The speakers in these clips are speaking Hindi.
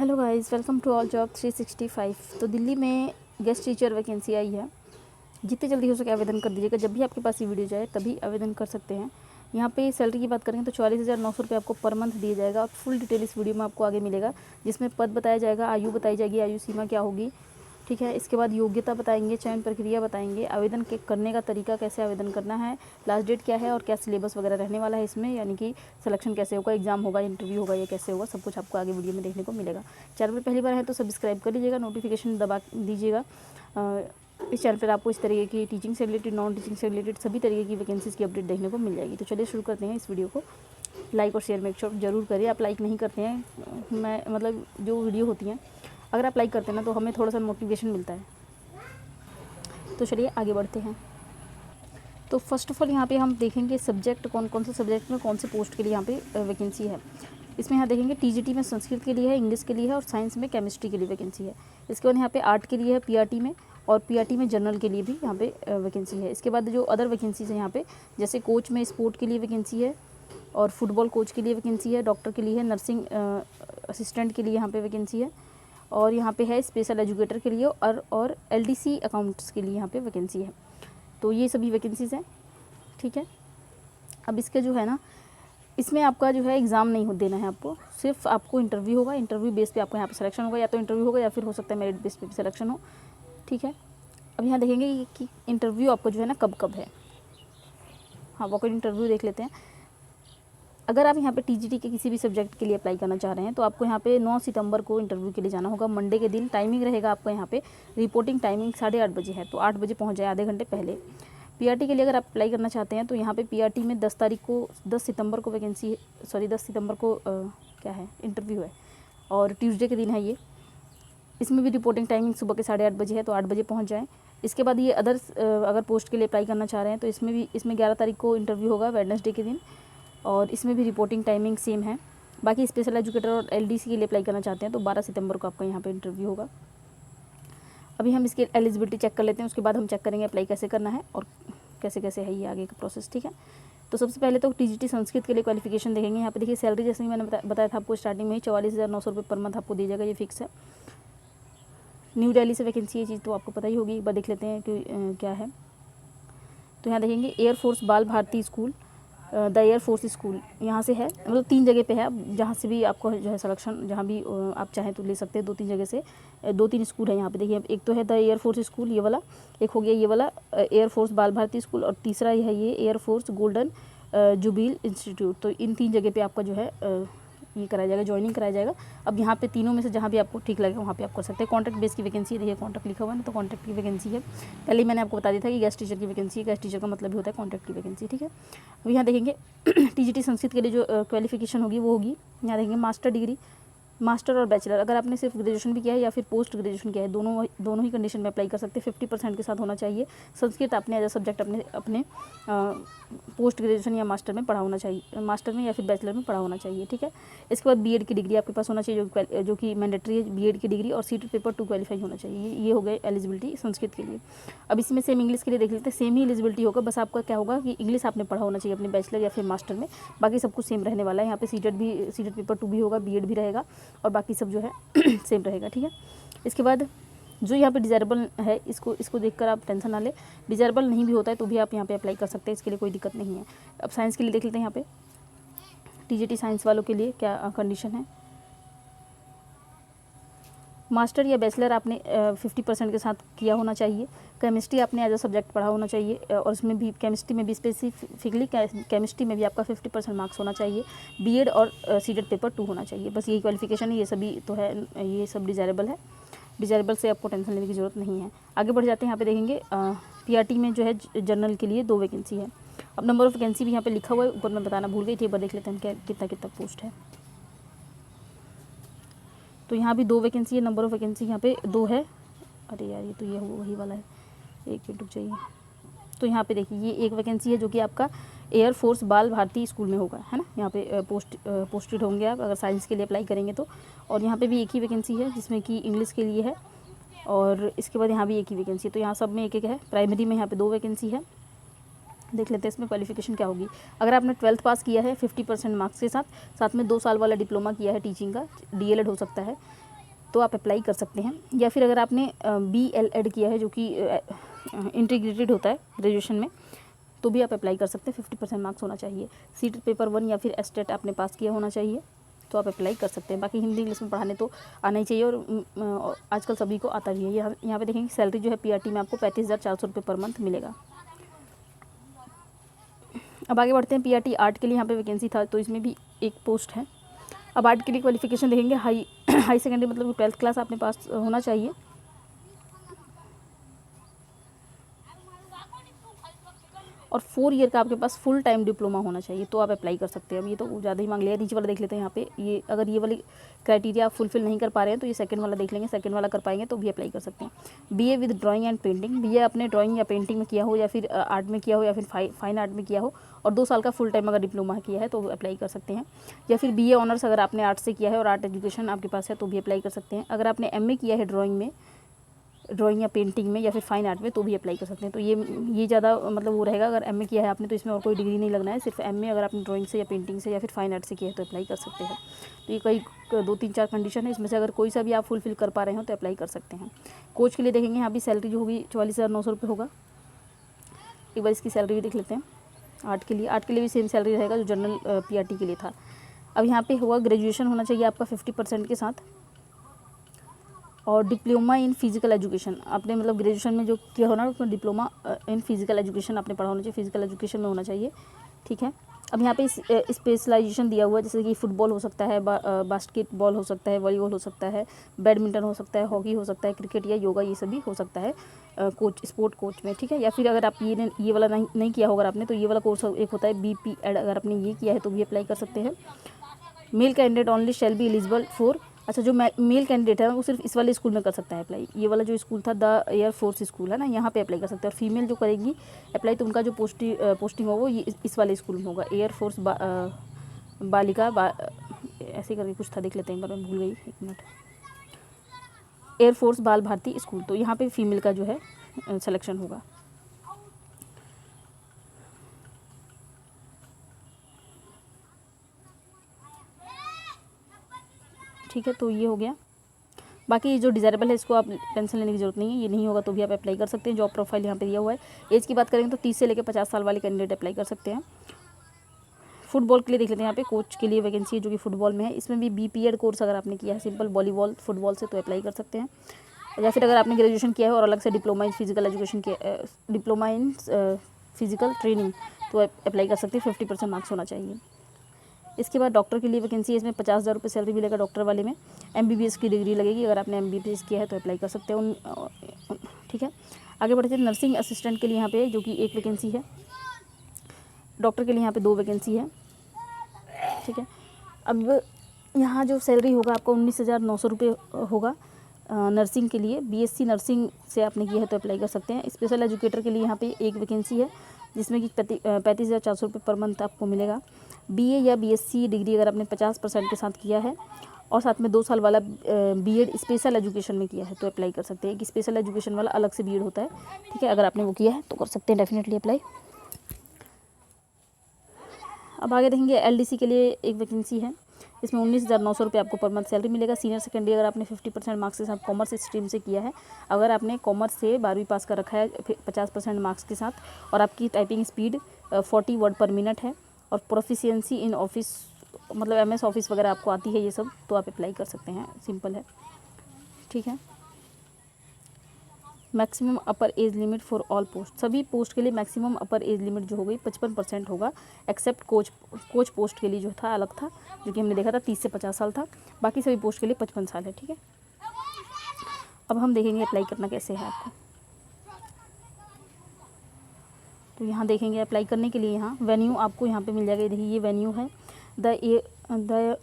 Hello guys, welcome to all job 365। तो दिल्ली में गेस्ट टीचर वैकेंसी आई है। जितनी जल्दी हो सके आवेदन कर दीजिएगा। जब भी आपके पास ये वीडियो जाए तभी आवेदन कर सकते हैं। यहाँ पे सैलरी की बात करेंगे तो 44,900 आपको पर मंथ दिया जाएगा और फुल डिटेल इस वीडियो में आपको आगे मिलेगा, जिसमें पद बताया जाएगा, आयु बताई जाएगी, आयु सीमा क्या होगी, ठीक है। इसके बाद योग्यता बताएंगे, चयन प्रक्रिया बताएंगे, आवेदन के करने का तरीका, कैसे आवेदन करना है, लास्ट डेट क्या है और क्या सिलेबस वगैरह रहने वाला है इसमें, यानी कि सिलेक्शन कैसे होगा, एग्जाम होगा, इंटरव्यू होगा, ये कैसे होगा, सब कुछ आपको आगे वीडियो में देखने को मिलेगा। चैनल पर पहली बार है तो सब्सक्राइब कर लीजिएगा, नोटिफिकेशन दबा दीजिएगा। इस चैनल पर आपको इस तरीके की टीचिंग से रिलेटेड, नॉन टीचिंग से रिलेटेड सभी तरीके की वैकेंसीज़ की अपडेट देखने को मिल जाएगी। तो चलिए शुरू करते हैं इस वीडियो को। लाइक और शेयर मेक श्योर जरूर करिए। आप लाइक नहीं करते हैं, मैं मतलब जो वीडियो होती हैं अगर आप लाइक करते हैं ना तो हमें थोड़ा सा मोटिवेशन मिलता है। तो चलिए आगे बढ़ते हैं। तो फर्स्ट ऑफ ऑल यहाँ पे हम देखेंगे सब्जेक्ट, कौन कौन से सब्जेक्ट में कौन से पोस्ट के लिए यहाँ पे वैकेंसी है। इसमें यहाँ देखेंगे टीजीटी में संस्कृत के लिए है, इंग्लिश के लिए है और साइंस में केमिस्ट्री के लिए वैकेंसी है। इसके बाद यहाँ पे आर्ट के लिए है पीआरटी में, और पीआरटी में जनरल के लिए भी यहाँ पे वैकेंसी है। इसके बाद जो अदर वैकेंसीज है यहाँ पे, जैसे कोच में स्पोर्ट के लिए वैकेंसी है और फुटबॉल कोच के लिए वैकेंसी है, डॉक्टर के लिए है, नर्सिंग असिस्टेंट के लिए यहाँ पे वैकेंसी है, और यहाँ पे है स्पेशल एजुकेटर के लिए और एलडीसी अकाउंट्स के लिए यहाँ पे वैकेंसी है। तो ये सभी वैकेंसीज़ हैं, ठीक है। अब इसके जो है ना, इसमें आपका जो है एग्ज़ाम नहीं देना है आपको, सिर्फ आपको इंटरव्यू होगा। इंटरव्यू बेस पे आपको यहाँ पे सिलेक्शन होगा, या तो इंटरव्यू होगा या फिर हो सकता है मेरिट बेस पे भी सिलेक्शन हो, ठीक है। अब यहाँ देखेंगे कि इंटरव्यू आपको जो है ना कब कब है। हाँ, वॉक इन इंटरव्यू देख लेते हैं। अगर आप यहाँ पे टीजीटी के किसी भी सब्जेक्ट के लिए अप्लाई करना चाह रहे हैं तो आपको यहाँ पे 9 सितंबर को इंटरव्यू के लिए जाना होगा, मंडे के दिन। टाइमिंग रहेगा आपका यहाँ पे, रिपोर्टिंग टाइमिंग 8:30 बजे है, तो 8 बजे पहुँच जाए, आधे घंटे पहले। पीआरटी के लिए अगर आप अप्लाई करना चाहते हैं तो यहाँ पे पीआरटी में 10 सितंबर को वैकेंसी, 10 सितंबर को क्या है, इंटरव्यू है, और ट्यूसडे के दिन है ये। इसमें भी रिपोर्टिंग टाइमिंग सुबह के 8:30 बजे है, तो 8 बजे पहुँच जाएँ। इसके बाद ये अदर्स अगर पोस्ट के लिए अप्लाई करना चाह रहे हैं तो इसमें 11 तारीख को इंटरव्यू होगा, वेडनेसडे के दिन, और इसमें भी रिपोर्टिंग टाइमिंग सेम है। बाकी स्पेशल एजुकेटर और एलडीसी के लिए अप्लाई करना चाहते हैं तो 12 सितंबर को आपका यहाँ पे इंटरव्यू होगा। अभी हम इसकी एलिजिबिलिटी चेक कर लेते हैं, उसके बाद हम चेक करेंगे अप्लाई कैसे करना है और कैसे कैसे है ये आगे का प्रोसेस, ठीक है। तो सबसे पहले तो टीजीटी संस्कृत के लिए क्वालिफिकेशन देखेंगे। यहाँ पे देखिए सैलरी, जैसे कि मैंने बताया था आपको स्टार्टिंग में ही, 44,900 रुपये पर मंथ आपको दिया जाएगा, ये फिक्स है। न्यू दिल्ली से वैकेंसी, ये चीज़ तो आपको पता ही होगी, एक बार देख लेते हैं कि क्या है। तो यहाँ देखेंगे air force Bal Bharati school, the air force school, यहाँ से है, मतलब 3 जगह पे है। जहाँ से भी आपको जो है सिलेक्शन, जहाँ भी आप चाहें तो ले सकते हैं। 2-3 जगह से 2-3 स्कूल है यहाँ पे। देखिए एक तो है द एयरफोर्स स्कूल, ये वाला, एक हो गया ये वाला एयरफोर्स बाल भारती स्कूल, और तीसरा है ये एयरफोर्स गोल्डन जुबील इंस्टीट्यूट। तो इन 3 जगह पे आपका जो है ये कराया जाएगा, ज्वाइनिंग कराया जाएगा। अब यहाँ पे तीनों में से जहाँ भी आपको ठीक लगेगा वहाँ पे आप कर सकते हैं। कॉन्ट्रैक्ट बेस की वैकेंसी, देखिए कॉन्ट्रैक्ट लिखा हुआ है ना, तो कॉन्ट्रैक्ट की वैकेंसी है। पहले ही मैंने आपको बता दिया था कि गेस्ट टीचर की वैकेंसी है। गेस्ट टीचर का मतलब भी होता है कॉन्ट्रैक्ट की वैकेंसी, ठीक है। अब यहाँ देखेंगे टीजीटी संस्कृत के लिए जो क्वालिफिकेशन होगी वो होगी, यहाँ देखेंगे मास्टर डिग्री, मास्टर और बैचलर। अगर आपने सिर्फ ग्रेजुएशन भी किया है या फिर पोस्ट ग्रेजुएशन किया है, दोनों ही कंडीशन में अप्लाई कर सकते हैं। 50% के साथ होना चाहिए। संस्कृत आपने एज अ सब्जेक्ट अपने पोस्ट ग्रेजुएशन या मास्टर में पढ़ा होना चाहिए, मास्टर में या फिर बैचलर में पढ़ा होना चाहिए, ठीक है। इसके बाद बीएड की डिग्री आपके पास होना चाहिए, जो कि मैंडेटरी है, बीएड की डिग्री, और सीटेट पेपर 2 क्वालिफाई होना चाहिए। ये हो गए एलिजिबिलिटी संस्कृत के लिए। अब इसमें सेम इंग्लिश के लिए देख लेते हैं। सेम ही एलिजिबिलिटी होगा, बस आपका क्या होगा कि इंग्लिश आपने पढ़ा होना चाहिए अपने बैचलर या फिर मास्टर में। बाकी सब कुछ सेम रहने वाला है। यहाँ पे सीटेट पेपर 2 भी होगा, बीएड भी रहेगा, और बाकी सब जो है सेम रहेगा, ठीक है। इसके बाद जो यहाँ पे डिज़ायरेबल है, इसको देखकर आप टेंशन ना ले। डिज़ायरेबल नहीं भी होता है तो भी आप यहाँ पे अप्लाई कर सकते हैं, इसके लिए कोई दिक्कत नहीं है। अब साइंस के लिए देख लेते हैं। यहाँ पे टीजीटी साइंस वालों के लिए क्या कंडीशन है। मास्टर या बैचलर आपने 50% के साथ किया होना चाहिए। केमिस्ट्री आपने एज अ सब्जेक्ट पढ़ा होना चाहिए, और उसमें भी केमिस्ट्री में भी स्पेसिफिकली केमिस्ट्री में भी आपका 50% मार्क्स होना चाहिए। बीएड और सीटेट पेपर 2 होना चाहिए, बस यही क्वालिफिकेशन है। ये सभी तो है, ये सब डिज़ायरेबल है। डिज़ायरेबल से आपको टेंशन लेने की ज़रूरत नहीं है। आगे बढ़ जाते हैं। यहाँ पे देखेंगे पीआरटी में जो है जनरल के लिए 2 वैकेंसी है। अब नंबर ऑफ़ वैकेंसी भी यहाँ पे लिखा हुआ है, ऊपर मैं बताना भूल गई थी, एक बार देख लेते हैं कितना पोस्ट है। तो यहाँ भी 2 वैकेंसी है। नंबर ऑफ़ वैकेंसी यहाँ पे 2 है। अरे यार, ये तो ये वही वाला है, एक मिनट रुक जाइए। तो यहाँ पे देखिए ये एक वैकेंसी है जो कि आपका एयरफोर्स बाल भारती स्कूल में होगा, है ना। यहाँ पे पोस्टेड होंगे आप अगर साइंस के लिए अप्लाई करेंगे तो। और यहाँ पे भी एक ही वैकेंसी है जिसमें कि इंग्लिश के लिए है, और इसके बाद यहाँ भी एक ही वैकेंसी है। तो यहाँ सब में एक है। प्राइमरी में यहाँ पे 2 वैकेंसी है। देख लेते हैं इसमें क्वालिफिकेशन क्या होगी। अगर आपने 12th पास किया है 50% मार्क्स के साथ में 2 साल वाला डिप्लोमा किया है टीचिंग का, डीएलएड हो सकता है, तो आप अप्लाई कर सकते हैं। या फिर अगर आपने BL.Ed किया है जो कि इंटीग्रेटेड होता है ग्रेजुएशन में, तो भी आप अप्लाई कर सकते हैं। 50% मार्क्स होना चाहिए। सीट पेपर 1 या फिर एस्टेट आपने पास किया होना चाहिए, तो आप अप्लाई कर सकते हैं। बाकी हिंदी इंग्लिश में पढ़ाने तो आना ही चाहिए, और आजकल सभी को आता भी है। यहाँ पे देखेंगे सैलरी जो है PRT में आपको 35,400 रुपये पर मंथ मिलेगा। अब आगे बढ़ते हैं। PRT आर्ट के लिए यहाँ पे वैकेंसी था, तो इसमें भी एक पोस्ट है। अब आर्ट के लिए क्वालिफिकेशन देखेंगे, हाई सेकेंडरी मतलब 12th क्लास आपने पास होना चाहिए। और 4 ईयर का आपके पास फुल टाइम डिप्लोमा होना चाहिए, तो आप अप्लाई कर सकते हैं। अब ये तो ज़्यादा ही मांग लिया। नीचे वाला देख लेते हैं। यहाँ पे ये अगर ये वाली क्राइटेरिया आप फुलफिल नहीं कर पा रहे हैं तो ये सेकंड वाला देख लेंगे। सेकंड वाला कर पाएंगे तो भी अप्लाई कर सकते हैं। BA with drawing and painting, BA आपने ड्राइंग या पेंटिंग में किया हो, या फिर आर्ट में किया हो, या फिर फाइन आर्ट में किया हो, और 2 साल का फुल टाइम अगर डिप्लोमा किया है तो अप्लाई कर सकते हैं। या फिर BA ऑनर्स अगर आपने आर्ट से किया है और आर्ट एजुकेशन आपके पास है तो भी अप्लाई कर सकते हैं। अगर आपने MA किया है ड्राइंग या पेंटिंग में या फिर फाइन आर्ट में तो भी अप्लाई कर सकते हैं। तो ये ज़्यादा मतलब वो रहेगा। अगर MA किया है आपने तो इसमें और कोई डिग्री नहीं लगना है, सिर्फ MA अगर आपने ड्राइंग से या पेंटिंग से या फिर फाइन आर्ट से किया है तो अप्लाई कर सकते हैं। तो ये कई 2-3-4 कंडीशन है, इसमें से अगर कोई सा भी आप फुलफिल कर पा रहे हो तो अप्लाई कर सकते हैं। कोच के लिए देखेंगे, यहाँ भी सैलरी जो होगी 44,900 रुपये होगा। एक बार इसकी सैलरी भी देख लेते हैं। आर्ट के लिए भी सेम सैलरी रहेगा जो जनरल PRT के लिए था। अब यहाँ पे हुआ ग्रेजुएशन होना चाहिए आपका 50% के साथ, और डिप्लोमा इन फिजिकल एजुकेशन आपने मतलब ग्रेजुएशन में जो किया होना उसमें डिप्लोमा इन फिजिकल एजुकेशन आपने पढ़ा होना चाहिए, फिजिकल एजुकेशन में होना चाहिए। ठीक है। अब यहाँ पे स्पेशलाइजेशन दिया हुआ है, जैसे कि फुटबॉल हो सकता है, बास्केटबॉल हो सकता है, वॉलीबॉल हो सकता है, बैडमिंटन हो सकता है, हॉकी हो सकता है, क्रिकेट या योगा ये सभी हो सकता है स्पोर्ट कोच में। ठीक है। या फिर अगर आप ये वाला नहीं किया होगा आपने, तो ये वाला कोर्स एक होता है BPEd, अगर आपने ये किया है तो भी अप्लाई कर सकते हैं। Male candidate only shall be eligible for, अच्छा जो मेल कैंडिडेट है वो सिर्फ इस वाले स्कूल में कर सकता है अप्लाई। ये वाला जो स्कूल था द एयर फोर्स स्कूल है ना, यहाँ पे अप्लाई कर सकते हैं। और फीमेल जो करेगी अप्लाई तो उनका जो पोस्टिंग हो वो इस वाले स्कूल में होगा। एयर फोर्स ऐसे करके कुछ था, देख लेते हैं एक बार, मैं भूल गई, 1 मिनट। एयर फोर्स बाल भारती स्कूल, तो यहाँ पे फीमेल का जो है सिलेक्शन होगा। ठीक है, तो ये हो गया। बाकी जो डिज़ायरेबल है इसको आप टेंशन लेने की जरूरत नहीं है, ये नहीं होगा तो भी आप अप्लाई कर सकते हैं। जॉब प्रोफाइल यहाँ पे दिया हुआ है। एज की बात करेंगे तो 30 से लेकर 50 साल वाले कैंडिडेट अप्लाई कर सकते हैं। फुटबॉल के लिए देख लेते हैं। यहाँ पे कोच के लिए वैकेंसी है जो कि फुटबॉल में है। इसमें भी BPEd कोर्स अगर आपने किया है सिंपल वॉलीबॉल फुटबॉल से तो अप्लाई कर सकते हैं। या फिर अगर आपने ग्रेजुएशन किया है और अलग से डिप्लोमा इन फिजिकल एजुकेशन किया, डिप्लोमा इन फिजिकल ट्रेनिंग, तो अप्लाई कर सकते हैं। 50% मार्क्स होना चाहिए। इसके बाद डॉक्टर के लिए वैकेंसी है। इसमें 50,000 रुपये सैलरी मिलेगा डॉक्टर वाले में। MBBS की डिग्री लगेगी। अगर आपने MBBS किया है तो अप्लाई कर सकते हैं ठीक है। आगे बढ़ते हैं। नर्सिंग असिस्टेंट के लिए यहाँ पे जो कि 1 वैकेंसी है। डॉक्टर के लिए यहाँ पे 2 वैकेंसी है। ठीक है। अब यहाँ जो सैलरी होगा आपका 19,900 रुपये होगा नर्सिंग के लिए। BSc नर्सिंग से आपने किया है तो अप्लाई कर सकते हैं। स्पेशल एजुकेटर के लिए यहाँ पे 1 वैकेंसी है जिसमें कि 35,400 रुपये पर मंथ आपको मिलेगा। BA या BSc डिग्री अगर आपने 50% के साथ किया है और साथ में 2 साल वाला B.Ed स्पेशल एजुकेशन में किया है तो अप्लाई कर सकते हैं। कि स्पेशल एजुकेशन वाला अलग से B.Ed होता है। ठीक है। अगर आपने वो किया है तो कर सकते हैं डेफिनेटली अप्लाई। अब आगे देखेंगे LDC के लिए 1 वैकेंसी है। इसमें 19,900 रुपये आपको पर मंथ सैलरी मिलेगा। सीनियर सेकेंडरी अगर आपने 50% मार्क्स के साथ कॉमर्स स्ट्रीम से किया है, अगर आपने कॉमर्स से 12वीं पास कर रखा है 50% मार्क्स के साथ, और आपकी टाइपिंग स्पीड 40 वर्ड पर मिनट है, और प्रोफिशिएंसी इन ऑफिस मतलब MS ऑफिस वगैरह आपको आती है ये सब, तो आप अप्लाई कर सकते हैं। सिंपल है। ठीक है। Maximum upper age limit for all post, सभी पोस्ट के लिए मैक्सिमम अपर एज लिमिट जो हो गई 55% होगा, एक्सेप्ट कोच पोस्ट के लिए जो था अलग था, जो कि हमने देखा था 30 से 50 साल था। बाकी सभी पोस्ट के लिए 55 साल है। ठीक है। अब हम देखेंगे अप्लाई करना कैसे है आपको। तो यहाँ देखेंगे अप्लाई करने के लिए यहाँ वेन्यू आपको यहाँ पे मिल जाएगा। देखिए ये वेन्यू है the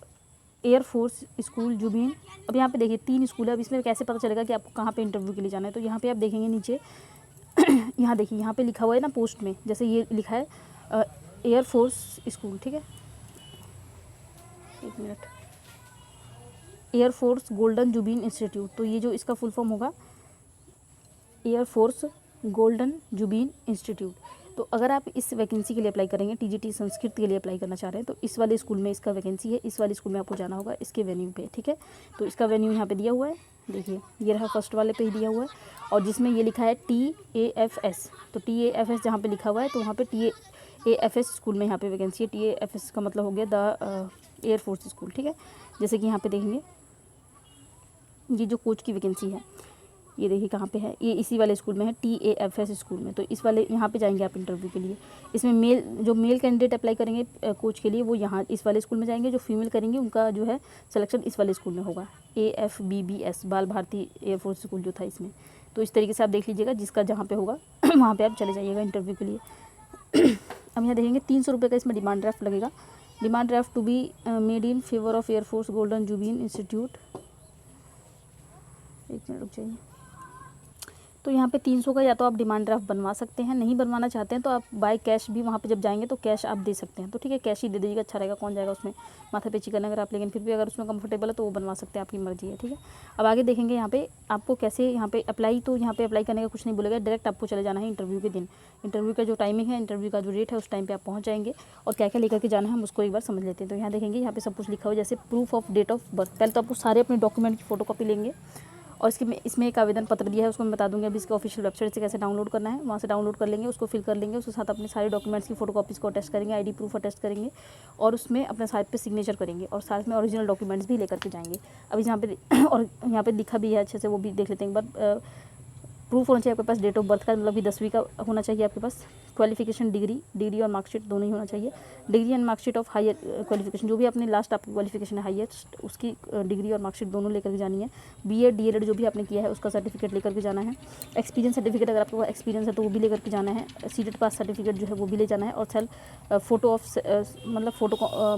air force school Jubilee. अब यहाँ पे देखिए 3 स्कूल है। अब इसमें कैसे पता चलेगा कि आपको कहाँ पे इंटरव्यू के लिए जाना है, तो यहाँ पे आप देखेंगे नीचे यहाँ देखिए यहाँ पे लिखा हुआ है ना पोस्ट में, जैसे ये लिखा है एयर फोर्स स्कूल। ठीक है, 1 minute, Air Force Golden Jubilee Institute, तो ये जो इसका फुल फॉर्म होगा Air Force Golden Jubilee Institute. तो अगर आप इस वैकेंसी के लिए अप्लाई करेंगे, टीजीटी संस्कृत के लिए अप्लाई करना चाह रहे हैं, तो इस वाले स्कूल में इसका वैकेंसी है, इस वाले स्कूल में आपको जाना होगा इसके वेन्यू पे, ठीक है। तो इसका वेन्यू यहाँ पे दिया हुआ है, देखिए ये रहा फर्स्ट वाले पे ही दिया हुआ है, और जिसमें ये लिखा है TAFS, तो TAFS जहाँ पे लिखा हुआ है तो वहाँ पे TAFS स्कूल में यहाँ पे वैकेंसी है। TAFS का मतलब हो गया द एयरफोर्स स्कूल, ठीक है। जैसे कि यहाँ पे देखेंगे ये जो कोच की वैकेंसी है, ये देखिए कहाँ पे है, ये इसी वाले स्कूल में है, TAFS स्कूल में। तो इस वाले यहाँ पे जाएंगे आप इंटरव्यू के लिए। इसमें मेल कैंडिडेट अप्लाई करेंगे कोच के लिए वो यहाँ इस वाले स्कूल में जाएंगे, जो फीमेल करेंगे उनका जो है सिलेक्शन इस वाले स्कूल में होगा, AFBBS बाल भारती एयरफोर्स स्कूल जो था इसमें। तो इस तरीके से आप देख लीजिएगा, जिसका जहाँ पे होगा वहाँ पर आप चले जाइएगा इंटरव्यू के लिए। अब यहाँ देखेंगे 300 रुपये का इसमें डिमांड ड्राफ्ट लगेगा। Demand draft to be made in favour of Air Force Golden Jubilee Institute. एक मिनट रुक जाइए। तो यहाँ पे 300 का या तो आप डिमांड ड्राफ्ट बनवा सकते हैं, नहीं बनवाना चाहते हैं तो आप बाय कैश भी वहाँ पे जब जाएंगे तो कैश आप दे सकते हैं। तो ठीक है, कैश ही दे दीजिएगा, अच्छा रहेगा, कौन जाएगा उसमें माथा पेची करने अगर आप, लेकिन फिर भी अगर उसमें कंफर्टेबल है तो वो बनवा सकते हैं, आपकी मर्जी है, ठीक है। अब आगे देखेंगे यहाँ पे आपको कैसे यहाँ पे अप्लाई, तो यहाँ पे अप्लाई करने का कुछ नहीं बोलेगा, डायरेक्ट आपको चले जाना है इंटरव्यू के दिन। इंटरव्यू का जो टाइमिंग है, इंटरव्यू का जो डेट है, उस टाइम पर आप पहुँच जाएंगे। और क्या क्या लेकर के जाना है हम उसको एक बार समझ लेते हैं। तो यहाँ देखेंगे यहाँ पे सब कुछ लिखा हुआ है, जैसे proof of date of birth. पहले तो आपको सारे अपने डॉक्यूमेंट की फोटोकॉपी लेंगे, और इसमें एक आवेदन पत्र दिया है, उसको मैं बता दूंगी अभी इसके ऑफिशियल वेबसाइट से कैसे डाउनलोड करना है। वहाँ से डाउनलोड कर लेंगे, उसको फिल कर लेंगे, उसके साथ अपने सारे डॉक्यूमेंट्स की फोटोकॉपीज़ को अटेस्ट करेंगे, ID प्रूफ अटेस्ट करेंगे, और उसमें अपने साइड पे सिग्नेचर करेंगे, और साथ में ओरिजिनल डॉक्यूमेंट्स भी लेकर के जाएंगे। अभी यहाँ पे और यहाँ पे लिखा भी है अच्छे से, वो भी देख लेते हैं एक बार। प्रूफ होना चाहिए आपके पास डेट ऑफ बर्थ का, मतलब कि 10वीं का होना चाहिए आपके पास। क्वालिफिकेशन डिग्री और मार्कशीट दोनों ही होना चाहिए। Degree and marksheet of higher qualification, जो भी आपने लास्ट आपकी क्वालिफिकेशन है हाईएस्ट, उसकी डिग्री और मार्कशीट दोनों लेकर के जानी है। BEd DEled जो भी आपने किया है उसका सर्टिफिकेट लेकर के जाना है। एक्सपीरियंस सर्टिफिकेट अगर आपको एक्सपीरियंस है तो वो भी लेकर के जाना है। सीटेट पास सर्टिफिकेट जो है वो भी ले जाना है। और फोटो ऑफ मतलब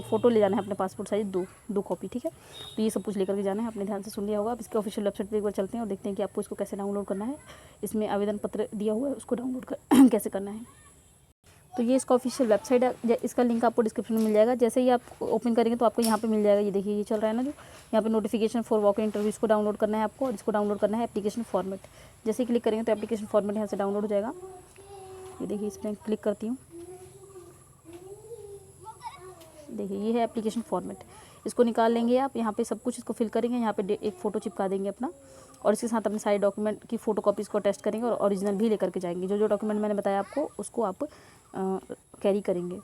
फ़ोटो ले जाना है अपने पासपोर्ट साइज दो कॉपी, ठीक है। तो ये सब कुछ लेकर के जाना है, आपने ध्यान से सुन लिया होगा। अब इसके ऑफिशियल वेबसाइट पर एक बार चलते हैं और देखते हैं कि आपको इसको कैसे डाउनलोड करना है। इसमें आवेदन पत्र दिया हुआ है, उसको डाउनलोड कैसे करना है। तो ये इसका ऑफिशियल वेबसाइट है, इसका लिंक आपको डिस्क्रिप्शन में मिल जाएगा। जैसे ही आप ओपन करेंगे तो आपको यहाँ पे मिल जाएगा, ये देखिए ये चल रहा है ना जो यहाँ पे notification for walk in interview, इसको डाउनलोड करना है आपको, और इसको डाउनलोड करना है एप्लीकेशन फॉर्मेट। जैसे ही क्लिक करेंगे तो एप्लीकेशन फॉर्मेट यहाँ से डाउनलोड हो जाएगा। ये देखिए इस पर क्लिक करती हूँ, देखिए ये है एप्लीकेशन फॉर्मेट। इसको निकाल लेंगे आप, यहाँ पे सब कुछ इसको फिल करेंगे, यहाँ पे एक फ़ोटो चिपका देंगे अपना, और इसके साथ अपने सारे डॉक्यूमेंट की फ़ोटोकॉपीज़ को टेस्ट करेंगे, और ओरिजिनल भी लेकर के जाएंगे। जो डॉक्यूमेंट मैंने बताया आपको उसको आप कैरी करेंगे,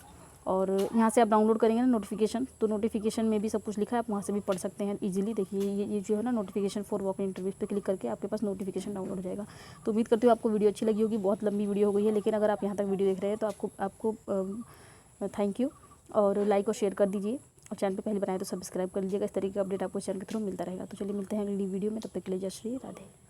और यहाँ से आप डाउनलोड करेंगे ना नोटिफिकेशन, तो नोटिफिकेशन में भी सब कुछ लिखा है, आप वहाँ से भी पढ़ सकते हैं इजीली। देखिए ये जो है ना notification for walk in interview पे क्लिक करके आपके पास नोटिफिकेशन डाउनलोड हो जाएगा। तो उम्मीद करती हूँ आपको वीडियो अच्छी लगी होगी, बहुत लंबी वीडियो हो गई है, लेकिन अगर आप यहाँ तक वीडियो देख रहे हैं तो आपको थैंक यू, और लाइक और शेयर कर दीजिए, और चैनल पे पहले बनाए तो सब्सक्राइब कर लीजिएगा। इस तरीके का अपडेट आपको चैनल के थ्रू मिलता रहेगा। तो चलिए मिलते हैं अगली वीडियो में, तब तक के लिए जय श्री राधे।